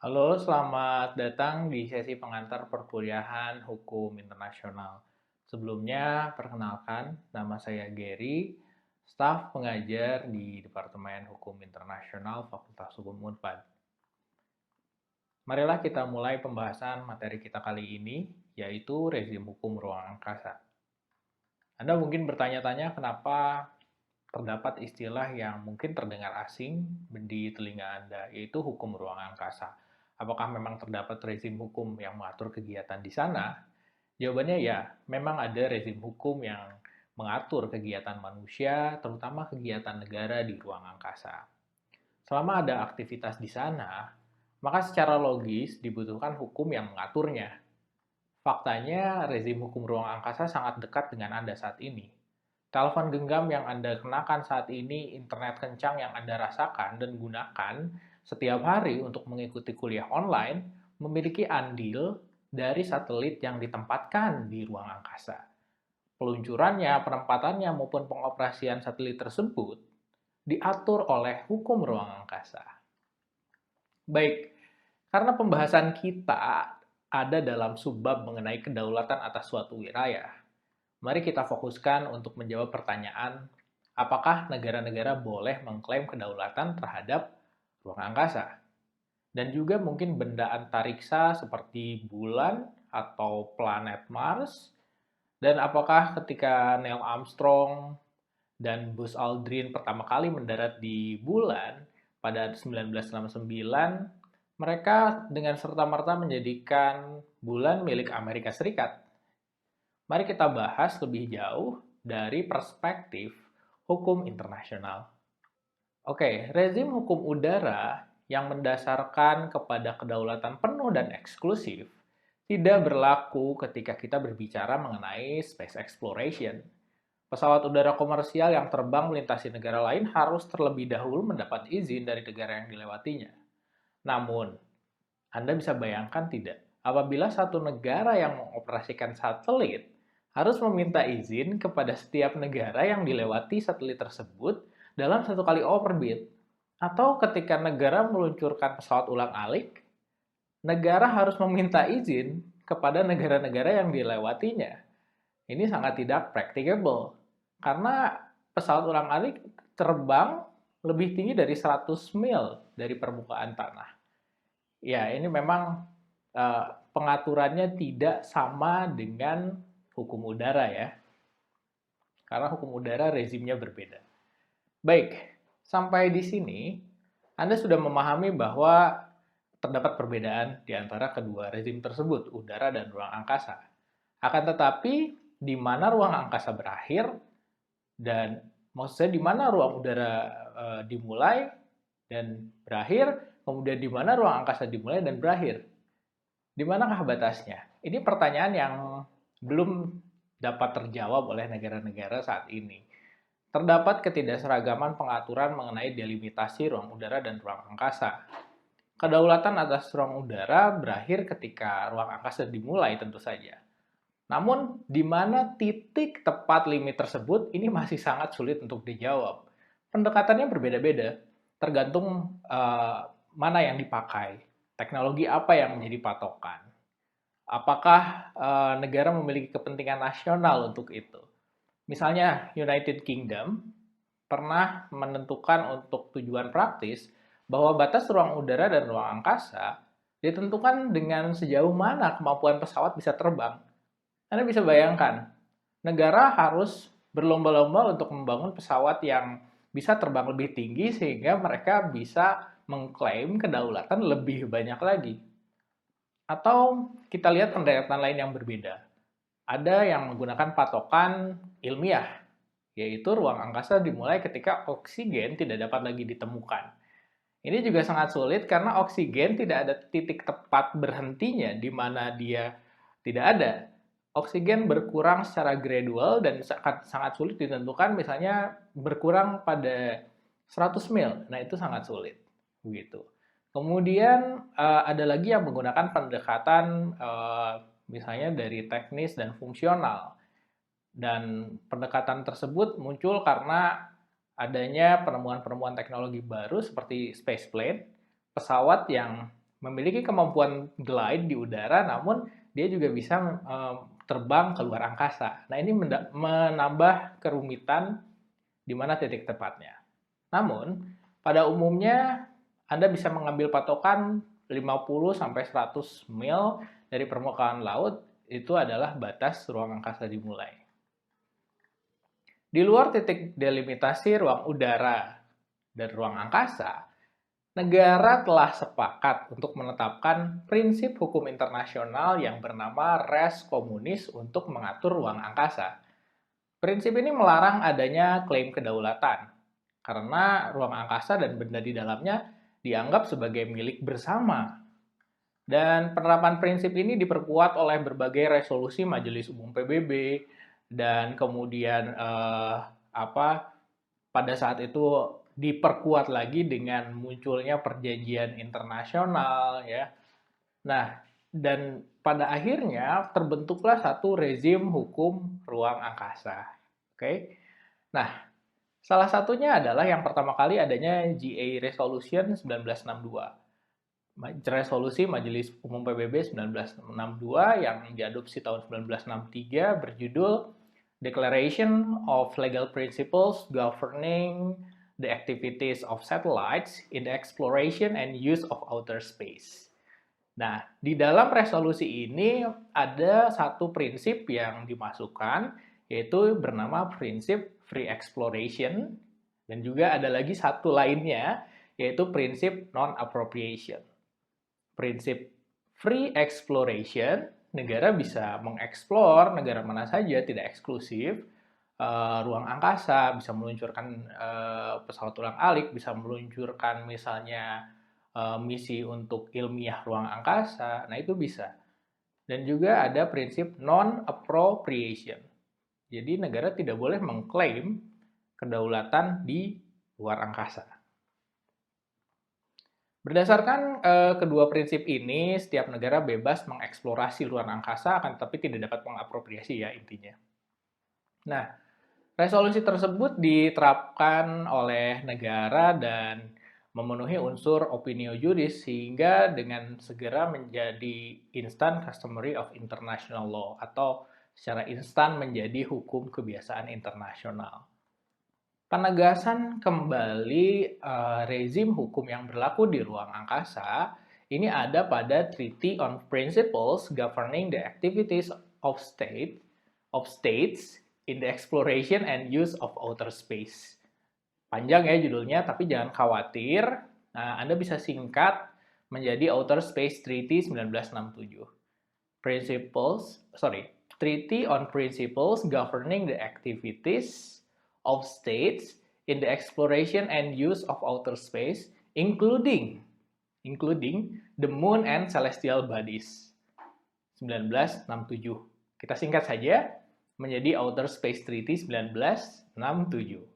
Halo, selamat datang di sesi pengantar perkuliahan Hukum Internasional. Sebelumnya, perkenalkan, nama saya Gary, staf pengajar di Departemen Hukum Internasional Fakultas Hukum Unpad. Marilah kita mulai pembahasan materi kita kali ini, yaitu rezim hukum ruang angkasa. Anda mungkin bertanya-tanya kenapa terdapat istilah yang mungkin terdengar asing di telinga Anda, yaitu hukum ruang angkasa. Apakah memang terdapat rezim hukum yang mengatur kegiatan di sana? Jawabannya ya, memang ada rezim hukum yang mengatur kegiatan manusia, terutama kegiatan negara di ruang angkasa. Selama ada aktivitas di sana, maka secara logis dibutuhkan hukum yang mengaturnya. Faktanya, rezim hukum ruang angkasa sangat dekat dengan Anda saat ini. Telepon genggam yang Anda kenakan saat ini, internet kencang yang Anda rasakan dan gunakan setiap hari untuk mengikuti kuliah online, memiliki andil dari satelit yang ditempatkan di ruang angkasa. Peluncurannya, penempatannya, maupun pengoperasian satelit tersebut diatur oleh hukum ruang angkasa. Baik, karena pembahasan kita ada dalam subbab mengenai kedaulatan atas suatu wilayah, mari kita fokuskan untuk menjawab pertanyaan, apakah negara-negara boleh mengklaim kedaulatan terhadap ruang angkasa? Dan juga mungkin benda antariksa seperti bulan atau planet Mars. Dan apakah ketika Neil Armstrong dan Buzz Aldrin pertama kali mendarat di bulan pada 1969, mereka dengan serta-merta menjadikan bulan milik Amerika Serikat. Mari kita bahas lebih jauh dari perspektif hukum internasional. Oke, rezim hukum udara yang mendasarkan kepada kedaulatan penuh dan eksklusif tidak berlaku ketika kita berbicara mengenai space exploration. Pesawat udara komersial yang terbang melintasi negara lain harus terlebih dahulu mendapat izin dari negara yang dilewatinya. Namun, Anda bisa bayangkan tidak, apabila satu negara yang mengoperasikan satelit harus meminta izin kepada setiap negara yang dilewati satelit tersebut dalam satu kali orbit, atau ketika negara meluncurkan pesawat ulang-alik, negara harus meminta izin kepada negara-negara yang dilewatinya. Ini sangat tidak practicable, karena pesawat ulang-alik terbang lebih tinggi dari 100 mil dari permukaan tanah. Ya, ini memang pengaturannya tidak sama dengan hukum udara ya, karena hukum udara rezimnya berbeda. Baik, sampai di sini Anda sudah memahami bahwa terdapat perbedaan di antara kedua rezim tersebut, udara dan ruang angkasa. Akan tetapi, di mana ruang angkasa berakhir dan maksudnya di mana ruang udara dimulai dan berakhir, kemudian di mana ruang angkasa dimulai dan berakhir. Di manakah batasnya? Ini pertanyaan yang belum dapat terjawab oleh negara-negara saat ini. Terdapat ketidakseragaman pengaturan mengenai delimitasi ruang udara dan ruang angkasa. Kedaulatan atas ruang udara berakhir ketika ruang angkasa dimulai tentu saja. Namun, di mana titik tepat limit tersebut ini masih sangat sulit untuk dijawab. Pendekatannya berbeda-beda, tergantung mana yang dipakai, teknologi apa yang menjadi patokan. Apakah negara memiliki kepentingan nasional untuk itu? Misalnya United Kingdom pernah menentukan untuk tujuan praktis bahwa batas ruang udara dan ruang angkasa ditentukan dengan sejauh mana kemampuan pesawat bisa terbang. Anda bisa bayangkan, negara harus berlomba-lomba untuk membangun pesawat yang bisa terbang lebih tinggi sehingga mereka bisa mengklaim kedaulatan lebih banyak lagi. Atau kita lihat pendekatan lain yang berbeda. Ada yang menggunakan patokan ilmiah, yaitu ruang angkasa dimulai ketika oksigen tidak dapat lagi ditemukan. Ini juga sangat sulit karena oksigen tidak ada titik tepat berhentinya di mana dia tidak ada. Oksigen berkurang secara gradual dan sangat sulit ditentukan, misalnya berkurang pada 100 mil. Nah, itu sangat sulit. Begitu. Kemudian ada lagi yang menggunakan pendekatan misalnya dari teknis dan fungsional. Dan pendekatan tersebut muncul karena adanya penemuan-penemuan teknologi baru seperti spaceplane, pesawat yang memiliki kemampuan glide di udara, namun dia juga bisa terbang ke luar angkasa. Nah, ini menambah kerumitan di mana titik tepatnya. Namun, pada umumnya Anda bisa mengambil patokan 50-100 mil dari permukaan laut, itu adalah batas ruang angkasa dimulai. Di luar titik delimitasi ruang udara dan ruang angkasa, negara telah sepakat untuk menetapkan prinsip hukum internasional yang bernama res communis untuk mengatur ruang angkasa. Prinsip ini melarang adanya klaim kedaulatan, karena ruang angkasa dan benda di dalamnya dianggap sebagai milik bersama. Dan penerapan prinsip ini diperkuat oleh berbagai resolusi Majelis Umum PBB, dan kemudian pada saat itu diperkuat lagi dengan munculnya perjanjian internasional, ya. Nah, dan pada akhirnya terbentuklah satu rezim hukum ruang angkasa. Oke. Nah, salah satunya adalah yang pertama kali adanya GA Resolution 1962. Resolusi Majelis Umum PBB 1962 yang diadopsi tahun 1963 berjudul Declaration of Legal Principles Governing the Activities of Satellites in the Exploration and Use of Outer Space. Nah, di dalam resolusi ini ada satu prinsip yang dimasukkan, yaitu bernama prinsip free exploration, dan juga ada lagi satu lainnya, yaitu prinsip non-appropriation. Prinsip free exploration, negara bisa mengeksplor negara mana saja, tidak eksklusif, ruang angkasa, bisa meluncurkan pesawat ulang-alik, bisa meluncurkan misalnya misi untuk ilmiah ruang angkasa, nah itu bisa. Dan juga ada prinsip non-appropriation. Jadi negara tidak boleh mengklaim kedaulatan di luar angkasa. Berdasarkan kedua prinsip ini, setiap negara bebas mengeksplorasi luar angkasa, akan tetapi tidak dapat mengapropriasi, ya intinya. Nah, resolusi tersebut diterapkan oleh negara dan memenuhi unsur opinio juris sehingga dengan segera menjadi instant customary of international law atau secara instan menjadi hukum kebiasaan internasional. Penegasan kembali rezim hukum yang berlaku di ruang angkasa ini ada pada Treaty on Principles Governing the Activities of States in the Exploration and Use of Outer Space. Panjang ya judulnya, tapi jangan khawatir. Nah, Anda bisa singkat menjadi Outer Space Treaty 1967. Treaty on Principles Governing the Activities of States in the Exploration and Use of Outer Space, including the Moon and Celestial Bodies. 1967. Kita singkat saja menjadi Outer Space Treaty 1967.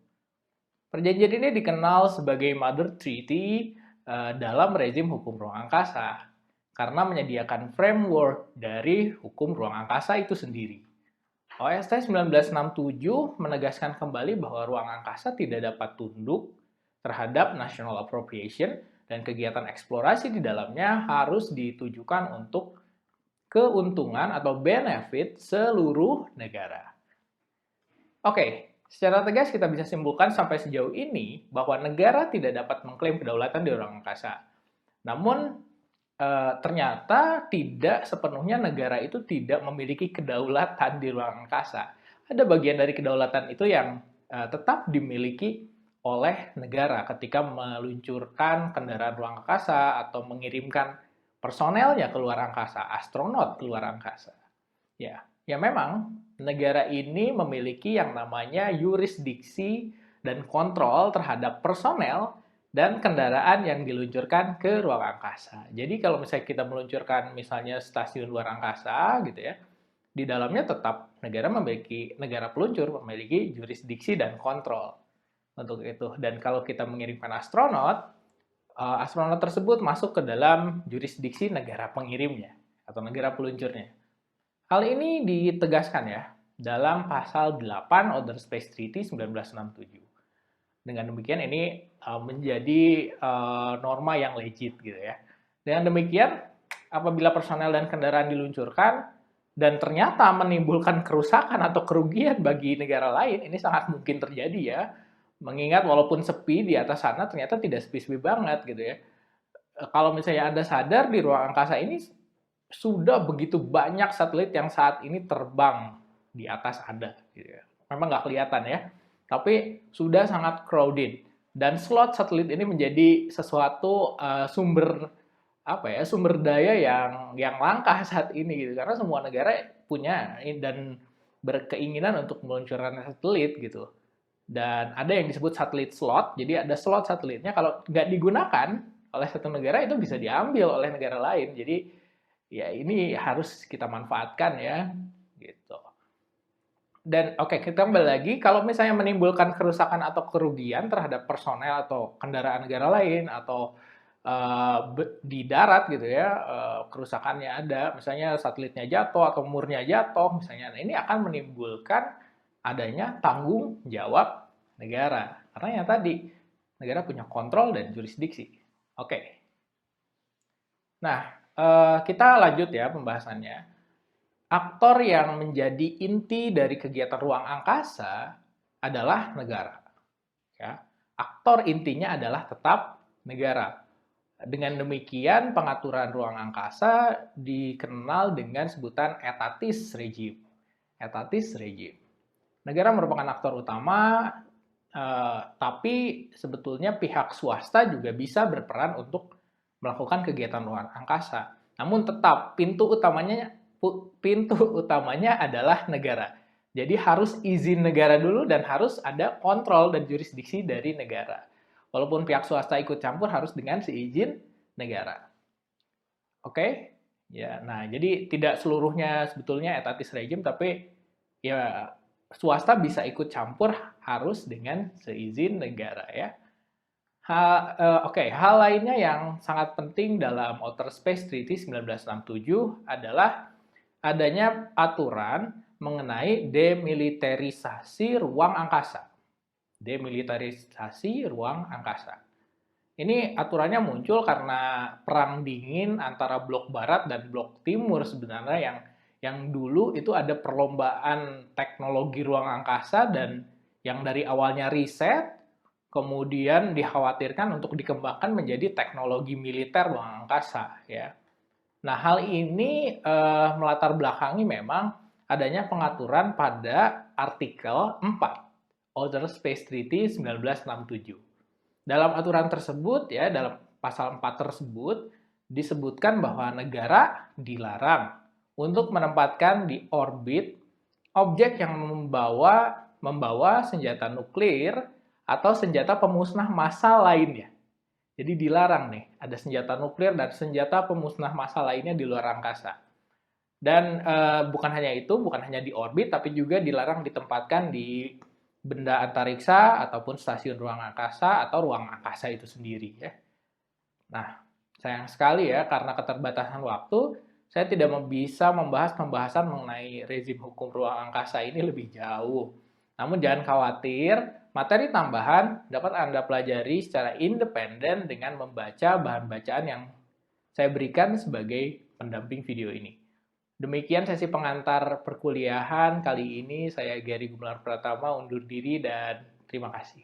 Perjanjian ini dikenal sebagai Mother Treaty dalam rezim hukum ruang angkasa karena menyediakan framework dari hukum ruang angkasa itu sendiri. OST 1967 menegaskan kembali bahwa ruang angkasa tidak dapat tunduk terhadap national appropriation dan kegiatan eksplorasi di dalamnya harus ditujukan untuk keuntungan atau benefit seluruh negara. Oke, secara tegas kita bisa simpulkan sampai sejauh ini bahwa negara tidak dapat mengklaim kedaulatan di ruang angkasa. Namun, ternyata tidak sepenuhnya negara itu tidak memiliki kedaulatan di ruang angkasa. Ada bagian dari kedaulatan itu yang tetap dimiliki oleh negara ketika meluncurkan kendaraan ruang angkasa atau mengirimkan personelnya ke luar angkasa, astronot ke luar angkasa. Ya memang negara ini memiliki yang namanya yurisdiksi dan kontrol terhadap personel dan kendaraan yang diluncurkan ke ruang angkasa. Jadi kalau misalnya kita meluncurkan misalnya stasiun luar angkasa gitu ya, di dalamnya tetap negara peluncur memiliki jurisdiksi dan kontrol untuk itu. Dan kalau kita mengirimkan astronot, astronot tersebut masuk ke dalam jurisdiksi negara pengirimnya atau negara peluncurnya. Hal ini ditegaskan ya dalam pasal 8 Outer Space Treaty 1967. Dengan demikian ini menjadi norma yang legit gitu ya. Dengan demikian, apabila personel dan kendaraan diluncurkan dan ternyata menimbulkan kerusakan atau kerugian bagi negara lain, ini sangat mungkin terjadi ya. Mengingat walaupun sepi di atas sana, ternyata tidak sepi-sepi banget gitu ya. Kalau misalnya Anda sadar di ruang angkasa ini sudah begitu banyak satelit yang saat ini terbang di atas Anda. Gitu ya. Memang nggak kelihatan ya, tapi sudah sangat crowded. Dan slot satelit ini menjadi sesuatu sumber apa ya, sumber daya yang langka saat ini gitu, karena semua negara punya dan berkeinginan untuk meluncurkan satelit gitu. Dan ada yang disebut satelit slot, jadi ada slot satelitnya kalau nggak digunakan oleh satu negara itu bisa diambil oleh negara lain. Jadi ya ini harus kita manfaatkan ya gitu. Dan oke, kita kembali lagi, kalau misalnya menimbulkan kerusakan atau kerugian terhadap personel atau kendaraan negara lain atau di darat gitu ya, kerusakannya ada, misalnya satelitnya jatuh atau murnya jatuh, misalnya, nah ini akan menimbulkan adanya tanggung jawab negara. Karena yang tadi, negara punya kontrol dan jurisdiksi. Oke. Nah, kita lanjut ya pembahasannya. Aktor yang menjadi inti dari kegiatan ruang angkasa adalah negara. Ya. Aktor intinya adalah tetap negara. Dengan demikian, pengaturan ruang angkasa dikenal dengan sebutan etatis regime. Etatis regime. Negara merupakan aktor utama, tapi sebetulnya pihak swasta juga bisa berperan untuk melakukan kegiatan ruang angkasa. Namun tetap pintu utamanya adalah negara. Jadi harus izin negara dulu dan harus ada kontrol dan jurisdiksi dari negara. Walaupun pihak swasta ikut campur harus dengan seizin negara. Oke? Ya, nah jadi tidak seluruhnya sebetulnya etatis regime, tapi ya swasta bisa ikut campur harus dengan seizin negara ya. Hal lainnya yang sangat penting dalam Outer Space Treaty 1967 adalah adanya aturan mengenai demilitarisasi ruang angkasa. Demilitarisasi ruang angkasa. Ini aturannya muncul karena perang dingin antara blok barat dan blok timur sebenarnya yang dulu itu ada perlombaan teknologi ruang angkasa dan yang dari awalnya riset kemudian dikhawatirkan untuk dikembangkan menjadi teknologi militer ruang angkasa ya. Nah, hal ini melatar belakangi memang adanya pengaturan pada artikel 4 Outer Space Treaty 1967. Dalam aturan tersebut ya, dalam pasal 4 tersebut disebutkan bahwa negara dilarang untuk menempatkan di orbit objek yang membawa senjata nuklir atau senjata pemusnah massal lainnya. Jadi dilarang nih, ada senjata nuklir dan senjata pemusnah massal lainnya di luar angkasa. Dan bukan hanya itu, bukan hanya di orbit, tapi juga dilarang ditempatkan di benda antariksa ataupun stasiun ruang angkasa atau ruang angkasa itu sendiri ya. Nah, sayang sekali ya karena keterbatasan waktu, saya tidak bisa membahas pembahasan mengenai rezim hukum ruang angkasa ini lebih jauh. Namun jangan khawatir, materi tambahan dapat Anda pelajari secara independen dengan membaca bahan bacaan yang saya berikan sebagai pendamping video ini. Demikian sesi pengantar perkuliahan kali ini. Saya Gary Gumelar Pratama undur diri dan terima kasih.